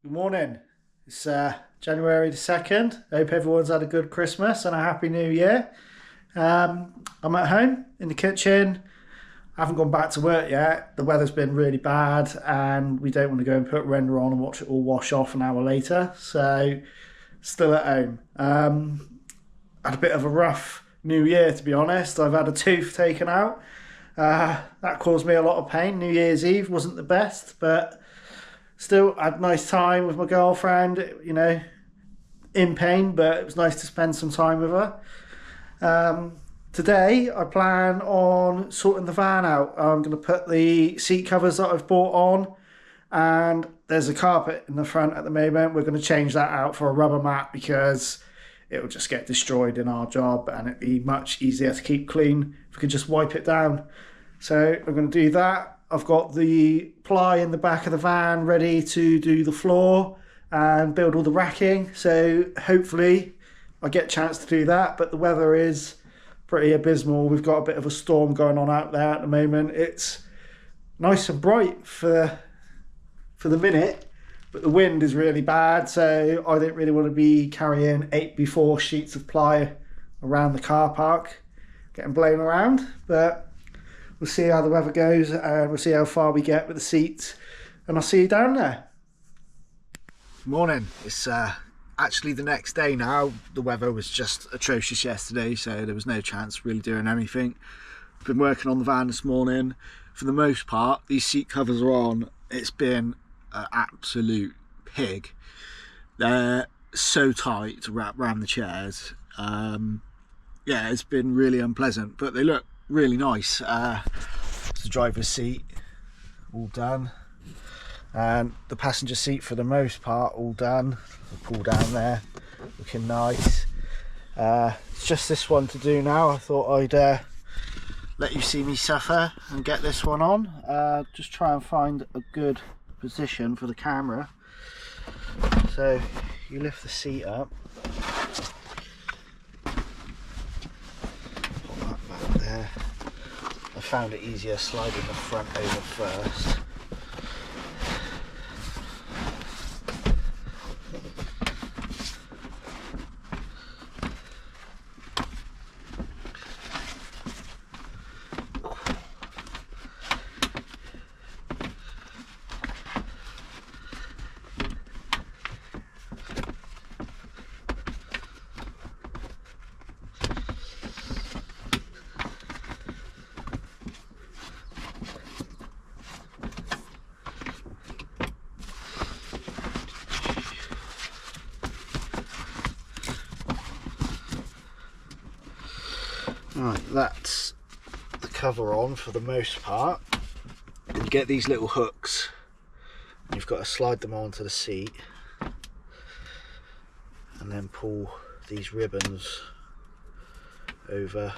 Good morning. It's January the 2nd. I hope everyone's had a good Christmas and a happy new year. I'm at home in the kitchen. I haven't gone back to work yet. The weather's been really bad and we don't want to go and put render on and watch it all wash off an hour later. So, still at home. Had a bit of a rough new year, to be honest. I've had a tooth taken out. That caused me a lot of pain. New Year's Eve wasn't the best, but still had a nice time with my girlfriend, in pain, but it was nice to spend some time with her. Today, I plan on sorting the van out. I'm going to put the seat covers that I've bought on, and there's a carpet in the front at the moment. We're going to change that out for a rubber mat because it'll just get destroyed in our job, and it'd be much easier to keep clean if we could just wipe it down. So I'm going to do that. I've got the ply in the back of the van ready to do the floor and build all the racking. So hopefully I get a chance to do that. But the weather is pretty abysmal. We've got a bit of a storm going on out there at the moment. It's nice and bright for the minute, but the wind is really bad. So I don't really want to be carrying 8x4 sheets of ply around the car park, getting blown around. But we'll see how the weather goes and we'll see how far we get with the seats, and I'll see you down there. Morning. It's actually the next day now. The weather was just atrocious yesterday, so there was no chance really doing anything. I've been working on the van this morning. For the most part, these seat covers are on. It's been an absolute pig. They're so tight to wrap around the chairs. Yeah, it's been really unpleasant, but they look really nice. It's the driver's seat all done, and the passenger seat for the most part all done. I'll pull down there, looking nice. It's just this one to do now. I thought I'd let you see me suffer and get this one on. Just try and find a good position for the camera. So you lift the seat up, there. I found it easier sliding the front over first. Right, that's the cover on for the most part. You get these little hooks, you've got to slide them onto the seat and then pull these ribbons over.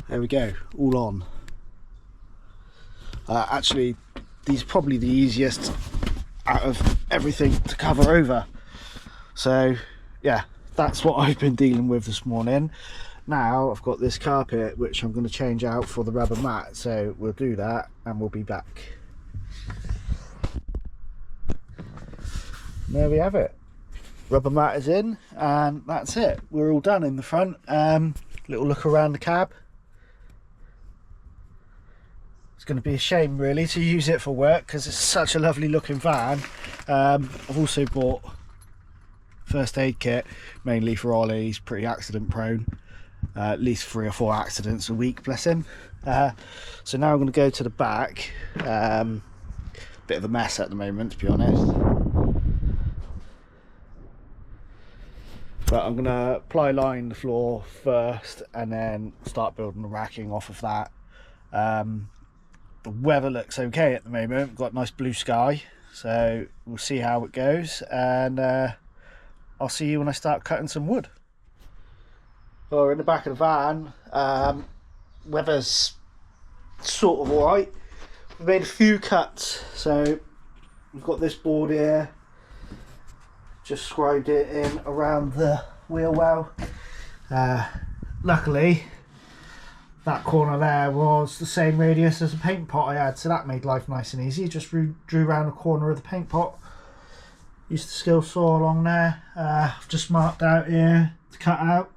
There we go, all on. Actually, these are probably the easiest out of everything to cover over. So yeah, that's what I've been dealing with this morning. Now I've got this carpet which I'm going to change out for the rubber mat, so we'll do that and we'll be back. there we have it. Rubber mat is in, and that's it. We're all done in the front. Little look around the cab. It's going to be a shame really to use it for work because it's such a lovely looking van. I've also bought first aid kit mainly for Ollie. He's pretty accident prone, at least 3 or 4 accidents a week, bless him. So now I'm going to go to the back. Bit of a mess at the moment, to be honest, but I'm going to ply line the floor first and then start building the racking off of that. The weather looks okay at the moment. We've got nice blue sky, so we'll see how it goes, and I'll see you when I start cutting some wood. Well, we're in the back of the van. Weather's sort of alright. We've made a few cuts, so we've got this board here, just scribed it in around the wheel well. Luckily that corner there was the same radius as the paint pot I had, so that made life nice and easy. Just drew around the corner of the paint pot, used the skill saw along there. I've just marked out here to cut out.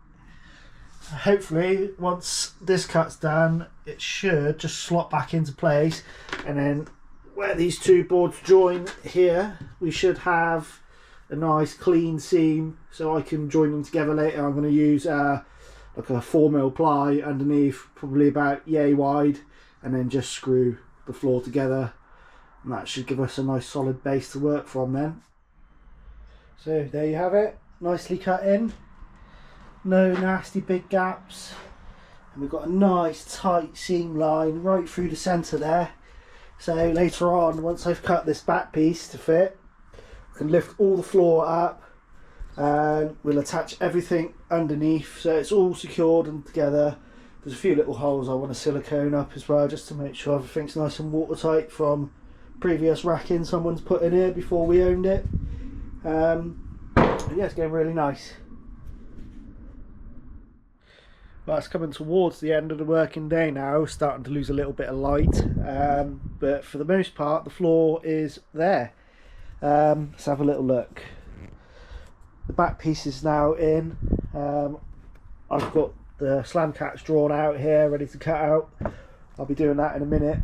Hopefully once this cut's done it should just slot back into place, and then where these two boards join here we should have a nice clean seam so I can join them together later. I'm going to use like a 4mm ply underneath, probably about yay wide, and then just screw the floor together, and that should give us a nice solid base to work from then. So there you have it, nicely cut in, no nasty big gaps, and we've got a nice tight seam line right through the centre there. So later on, once I've cut this back piece to fit, I can lift all the floor up and we'll attach everything underneath so it's all secured and together. There's a few little holes I want to silicone up as well, just to make sure everything's nice and watertight from previous racking someone's put in here before we owned it. Yeah, it's getting really nice. Well, it's coming towards the end of the working day now, starting to lose a little bit of light, but for the most part the floor is there. Let's have a little look. The back piece is now in. I've got the slam caps drawn out here ready to cut out. I'll be doing that in a minute,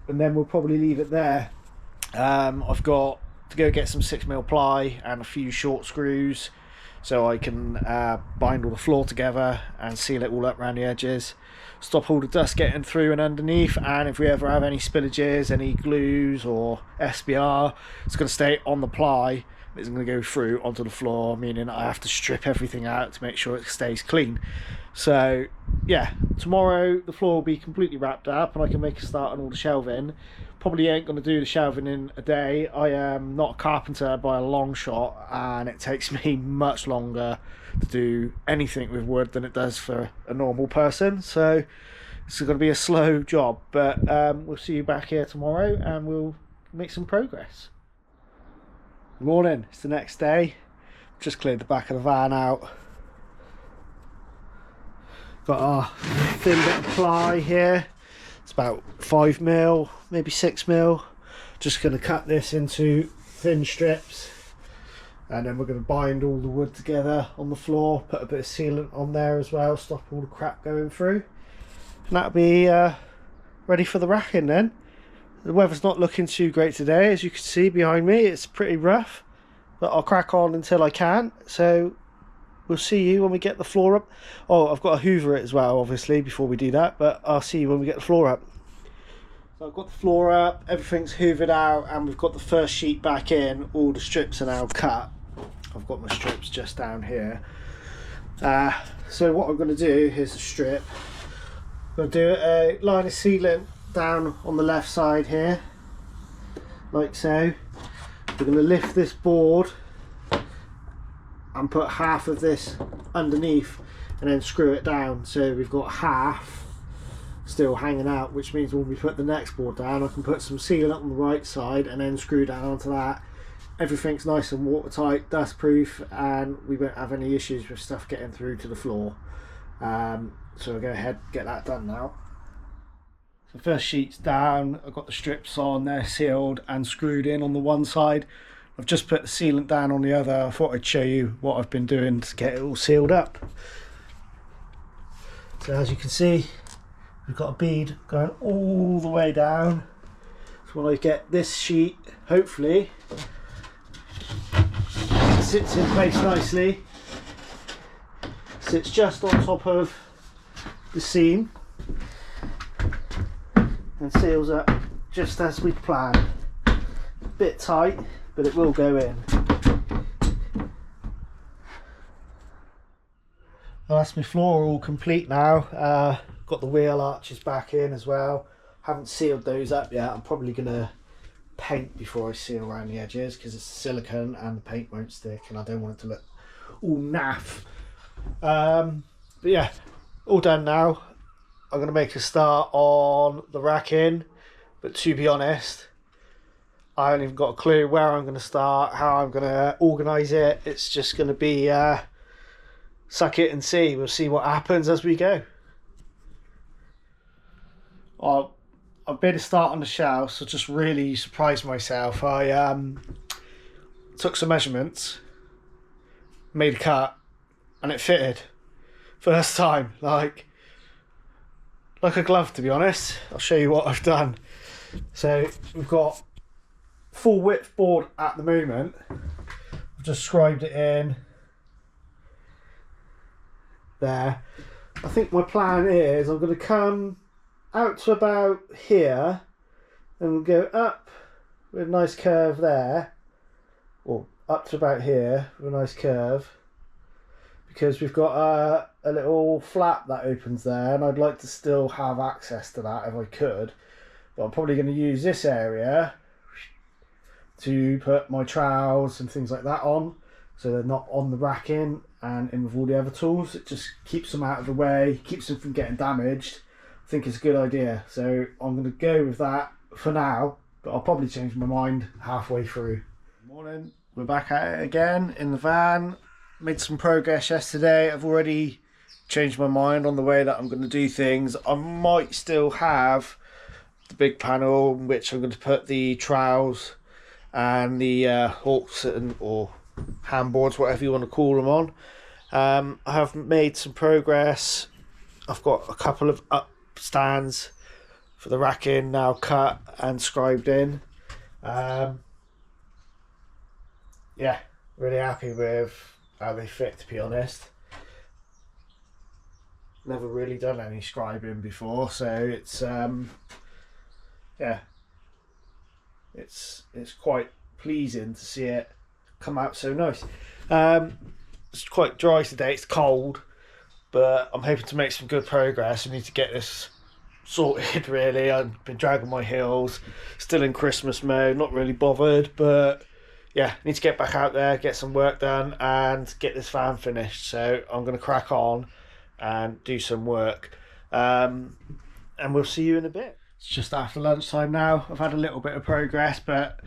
and then we'll probably leave it there. I've got to go get some 6mm ply and a few short screws so I can bind all the floor together and seal it all up around the edges, stop all the dust getting through and underneath, and if we ever have any spillages, any glues or SBR, it's going to stay on the ply. It's going to go through onto the floor, meaning I have to strip everything out to make sure it stays clean. So yeah, tomorrow the floor will be completely wrapped up and I can make a start on all the shelving. Probably ain't going to do the shelving in a day. I am not a carpenter by a long shot, and it takes me much longer to do anything with wood than it does for a normal person. So it's going to be a slow job, but we'll see you back here tomorrow and we'll make some progress. Good morning, it's the next day. Just cleared the back of the van out. Got our thin bit of ply here. It's about 5mm, maybe 6mm. Just going to cut this into thin strips, and then we're going to bind all the wood together on the floor, put a bit of sealant on there as well, stop all the crap going through, and that'll be ready for the racking then. The weather's not looking too great today, as you can see behind me. It's pretty rough, but I'll crack on until I can. So we'll see you when we get the floor up. Oh, I've got to hoover it as well, obviously, before we do that, but I'll see you when we get the floor up. So I've got the floor up, everything's hoovered out, and we've got the first sheet back in. All the strips are now cut. I've got my strips just down here. So what I'm going to do, here's the strip. I'm going to do a line of sealant down on the left side here, like so. We're going to lift this board and put half of this underneath and then screw it down, so we've got half still hanging out, which means when we put the next board down I can put some sealant on the right side and then screw down onto that. Everything's nice and watertight, dust proof, and we won't have any issues with stuff getting through to the floor. So I'll go ahead and get that done now. So first sheet's down, I've got the strips on, they're sealed and screwed in on the one side. I've just put the sealant down on the other. I thought I'd show you what I've been doing to get it all sealed up. So as you can see, we've got a bead going all the way down. So when I get this sheet, hopefully, it sits in place nicely. Sits just on top of the seam and seals up just as we planned. A bit tight, but it will go in. Well, that's my floor all complete now. Got the wheel arches back in as well. Haven't sealed those up yet. I'm probably going to paint before I seal around the edges because it's silicone and the paint won't stick and I don't want it to look all naff. But yeah, all done now. I'm going to make a start on the racking, but to be honest, I haven't even got a clue where I'm going to start, how I'm going to organise it. It's just going to be suck it and see. We'll see what happens as we go. I've made a start on the shelf, so just really surprised myself. I took some measurements, made a cut, and it fitted. First time, like a glove, to be honest. I'll show you what I've done. So we've got full width board at the moment. I've just scribed it in there. I think my plan is I'm going to come out to about here and we'll go up with a nice curve there, or up to about here with a nice curve, because we've got a little flap that opens there and I'd like to still have access to that if I could, but I'm probably going to use this area to put my trowels and things like that on, so they're not on the racking and in with all the other tools. It just keeps them out of the way, keeps them from getting damaged. I think it's a good idea, so I'm going to go with that for now, but I'll probably change my mind halfway through. Morning, we're back at it again in the van. Made some progress yesterday. I've already changed my mind on the way that I'm going to do things. I might still have the big panel in which I'm going to put the trowels and the hooks or handboards, whatever you want to call them, on. I have made some progress. I've got a couple of up stands for the racking now cut and scribed in. Yeah, really happy with how they fit, to be honest. Never really done any scribing before, so it's yeah, it's quite pleasing to see it come out so nice. It's quite dry today, it's cold, but I'm hoping to make some good progress. I need to get this sorted, really. I've been dragging my heels, still in Christmas mode, not really bothered, but yeah, need to get back out there, get some work done and get this van finished. So I'm going to crack on and do some work, and we'll see you in a bit. It's just after lunchtime now. I've had a little bit of progress, but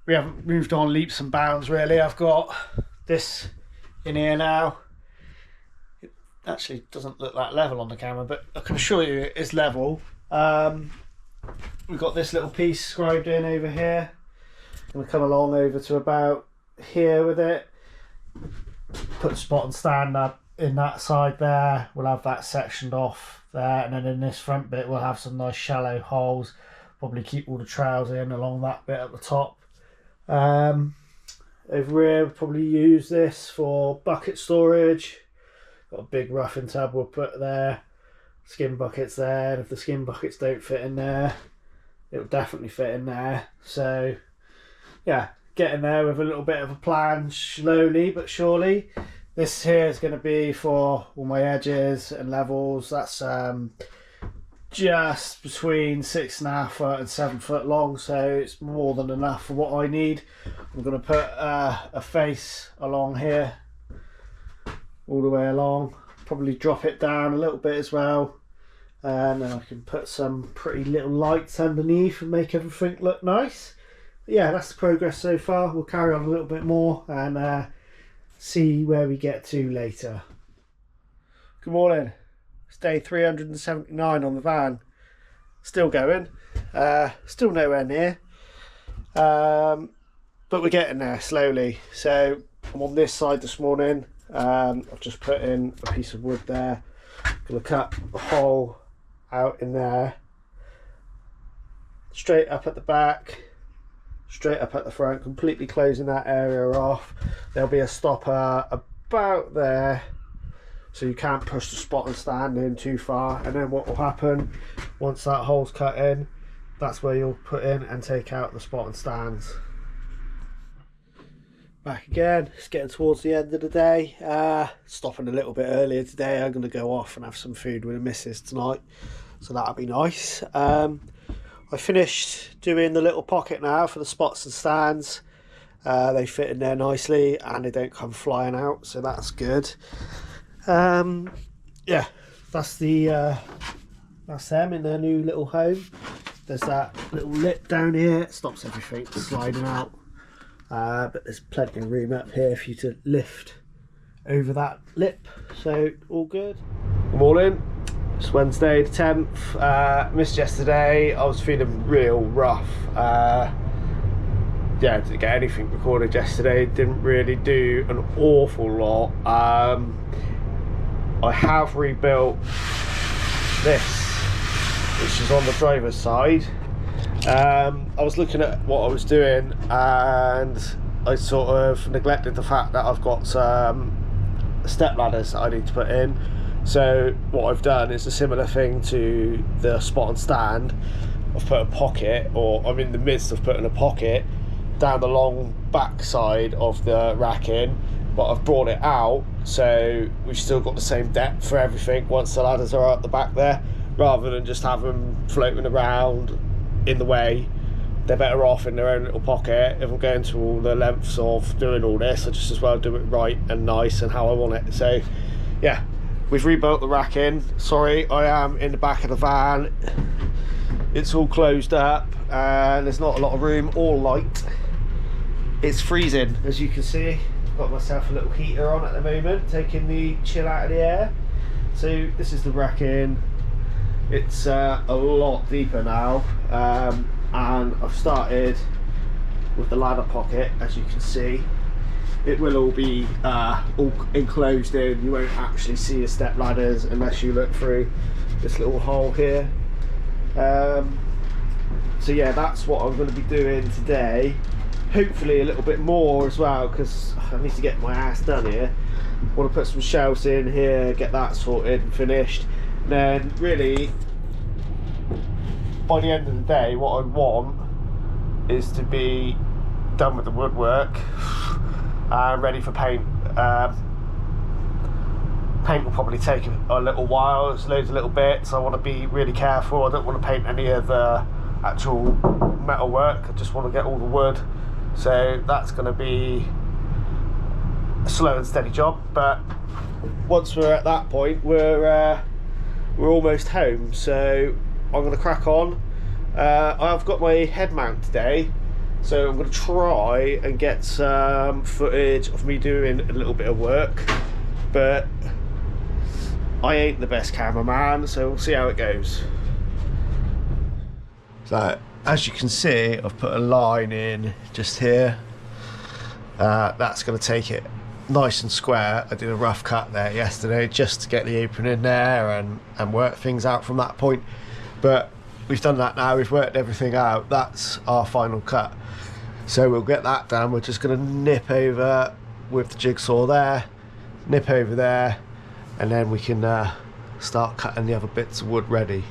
we haven't moved on leaps and bounds, really. I've got this in here now. It actually doesn't look that level on the camera, but I can assure you it is level. We've got this little piece scribed in over here. I'm going to come along over to about here with it. Put the spot and stand up in that side there. We'll have that sectioned off there, and then in this front bit we'll have some nice shallow holes. Probably keep all the trowels in along that bit at the top. Over here we'll probably use this for bucket storage. Got a big roughing tub we'll put there. Skim buckets there, and if the skim buckets don't fit in there, it'll definitely fit in there. So yeah, getting there with a little bit of a plan, slowly but surely. This here is going to be for all my edges and levels. That's just between 6.5 foot and 7 foot long, so it's more than enough for what I need. I'm going to put a face along here, all the way along. Probably drop it down a little bit as well, and then I can put some pretty little lights underneath and make everything look nice. But yeah, that's the progress so far. We'll carry on a little bit more and see where we get to later. Good morning. It's day 379 on the van. Still going. Still nowhere near. but we're getting there slowly. So I'm on this side this morning. I've just put in a piece of wood there. Gonna cut a hole out in there, straight up at the back, straight up at the front, completely closing that area off. There'll be a stopper about there, so you can't push the spot and stand in too far. And then what will happen once that hole's cut in, that's where you'll put in and take out the spot and stands. Back again, it's getting towards the end of the day. Stopping a little bit earlier today. I'm going to go off and have some food with the missus tonight, so that'll be nice. I finished doing the little pocket now for the spots and stands. They fit in there nicely and they don't come flying out, so that's good. Yeah, that's them in their new little home. There's that little lip down here, it stops everything sliding out. But there's plenty of room up here for you to lift over that lip, so all good. Good morning, it's Wednesday the 10th. Missed yesterday, I was feeling real rough. Yeah, didn't get anything recorded yesterday, didn't really do an awful lot. I have rebuilt this, which is on the driver's side. I was looking at what I was doing and I sort of neglected the fact that I've got some step ladders that I need to put in. So what I've done is a similar thing to the spot and stand. I've put a pocket, or I'm in the midst of putting a pocket down the long back side of the racking, but I've brought it out so we've still got the same depth for everything once the ladders are at the back there, rather than just have them floating around in the way. They're better off in their own little pocket. If I'm going to all the lengths of doing all this, I just as well do it right and nice and how I want it. So yeah, we've rebuilt the racking. Sorry, I am in the back of the van. It's all closed up and there's not a lot of room or light. It's freezing, as you can see. Got myself a little heater on at the moment, taking the chill out of the air. So this is the racking. It's a lot deeper now, and I've started with the ladder pocket. As you can see, it will all be all enclosed in. You won't actually see the step ladders unless you look through this little hole here. So yeah, that's what I'm going to be doing today. Hopefully a little bit more as well, because I need to get my ass done here. I want to put some shelves in here, get that sorted and finished. Then really, by the end of the day, what I want is to be done with the woodwork and ready for paint. Paint will probably take a little while. There's loads of little bits. I want to be really careful. I don't want to paint any of the actual metal work. I just want to get all the wood. So that's going to be a slow and steady job. But once we're at that point, we're almost home. So I'm going to crack on. I've got my head mount today, so I'm going to try and get some footage of me doing a little bit of work, but I ain't the best cameraman, so we'll see how it goes. So as you can see, I've put a line in just here. That's going to take it nice and square. I did a rough cut there yesterday just to get the apron in there and work things out from that point, but we've done that now. We've worked everything out. That's our final cut, so we'll get that done. We're just going to nip over with the jigsaw there, nip over there, and then we can start cutting the other bits of wood ready.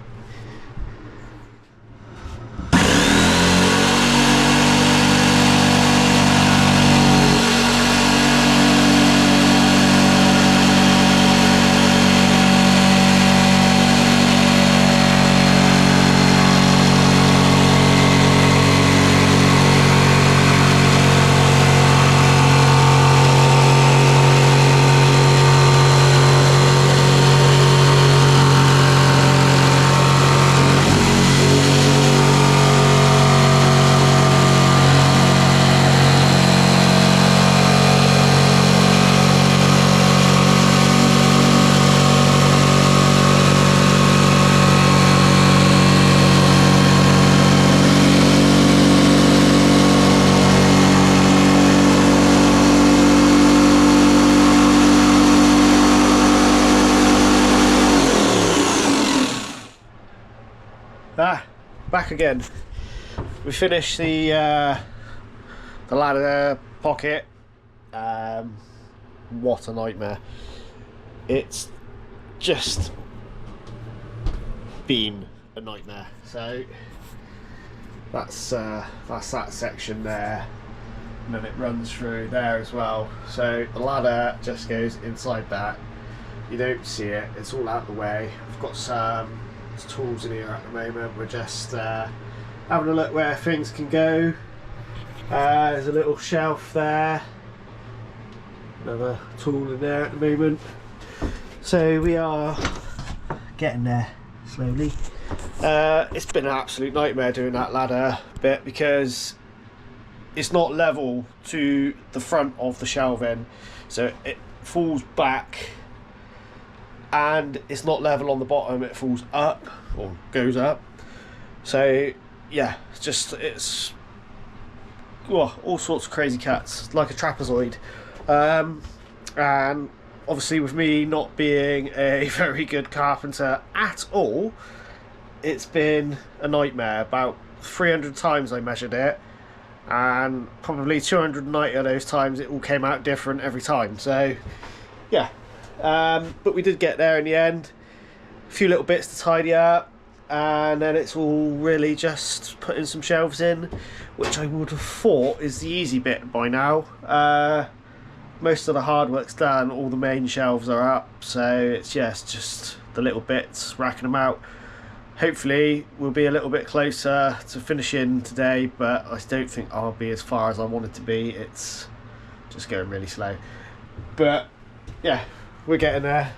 back again. We finished the ladder pocket. What a nightmare. It's just been a nightmare. So that's that section there, and then it runs through there as well. So the ladder just goes inside that. You don't see it, it's all out the way. I've got some tools in here at the moment. We're just having a look where things can go. There's a little shelf there, another tool in there at the moment. So we are getting there slowly. It's been an absolute nightmare doing that ladder bit because it's not level to the front of the shelving, so it falls back, and it's not level on the bottom, it falls up or goes up. So yeah, it's all sorts of crazy cats, like a trapezoid. And obviously with me not being a very good carpenter at all, it's been a nightmare. About 300 times I measured it, and probably 290 of those times it all came out different every time. So yeah, but we did get there in the end. A few little bits to tidy up, and then it's all really just putting some shelves in, which I would have thought is the easy bit by now. Most of the hard work's done, all the main shelves are up, so it's just the little bits, racking them out. Hopefully we'll be a little bit closer to finishing today, but I don't think I'll be as far as I want it to be. It's just going really slow, but yeah, we're getting there.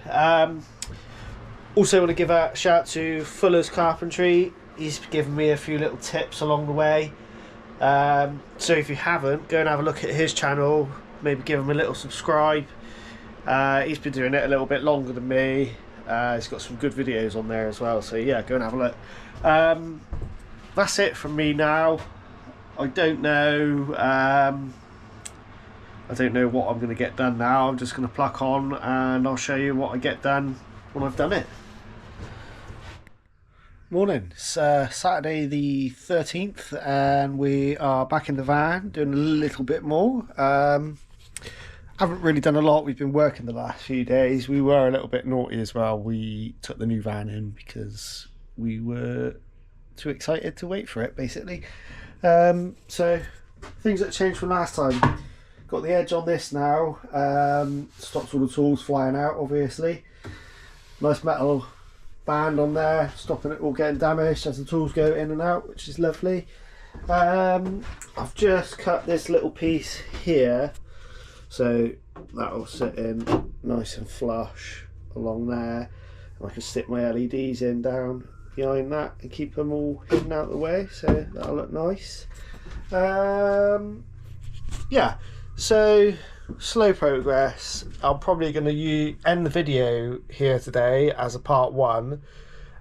Also want to give a shout to Fuller's Carpentry. He's given me a few little tips along the way. So if you haven't, go and have a look at his channel, maybe give him a little subscribe. He's been doing it a little bit longer than me. He's got some good videos on there as well, so yeah, go and have a look. That's it from me now. I don't know what I'm going to get done now. I'm just going to pluck on and I'll show you what I get done when I've done it. Morning, it's Saturday the 13th and we are back in the van doing a little bit more. Haven't really done a lot. We've been working the last few days. We were a little bit naughty as well. We took the new van in because we were too excited to wait for it, basically. So things that changed from last time. Got the edge on this now. Stops all the tools flying out, obviously. Nice metal band on there, stopping it all getting damaged as the tools go in and out, which is lovely. I've just cut this little piece here, so that will sit in nice and flush along there, and I can stick my LEDs in down behind that and keep them all hidden out of the way, so that'll look nice. Yeah, so slow progress. I'm probably going to end the video here today as a part one,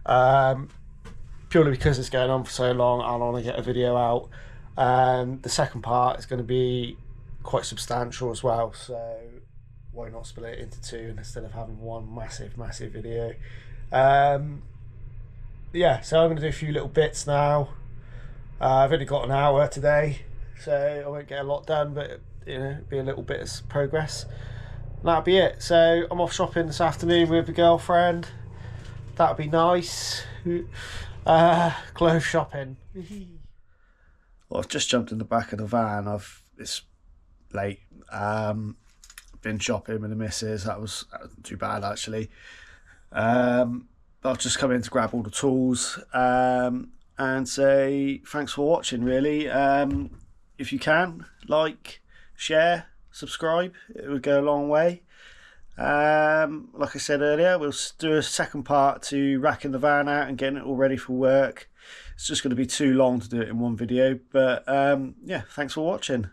purely because it's going on for so long. I want to get a video out, and the second part is going to be quite substantial as well, so why not split it into two instead of having one massive video. Yeah, so I'm going to do a few little bits now. I've only got an hour today, so I won't get a lot done, but you know, be a little bit of progress. That'll be it. So I'm off shopping this afternoon with the girlfriend. That'll be nice. Clothes shopping. Well, I've just jumped in the back of the van. It's late. Been shopping with the missus. That was too bad actually. I've just come in to grab all the tools and say thanks for watching. Really, if you can, like, share, subscribe, it would go a long way. Like I said earlier, we'll do a second part to racking the van out and getting it all ready for work. It's just going to be too long to do it in one video, but yeah, thanks for watching.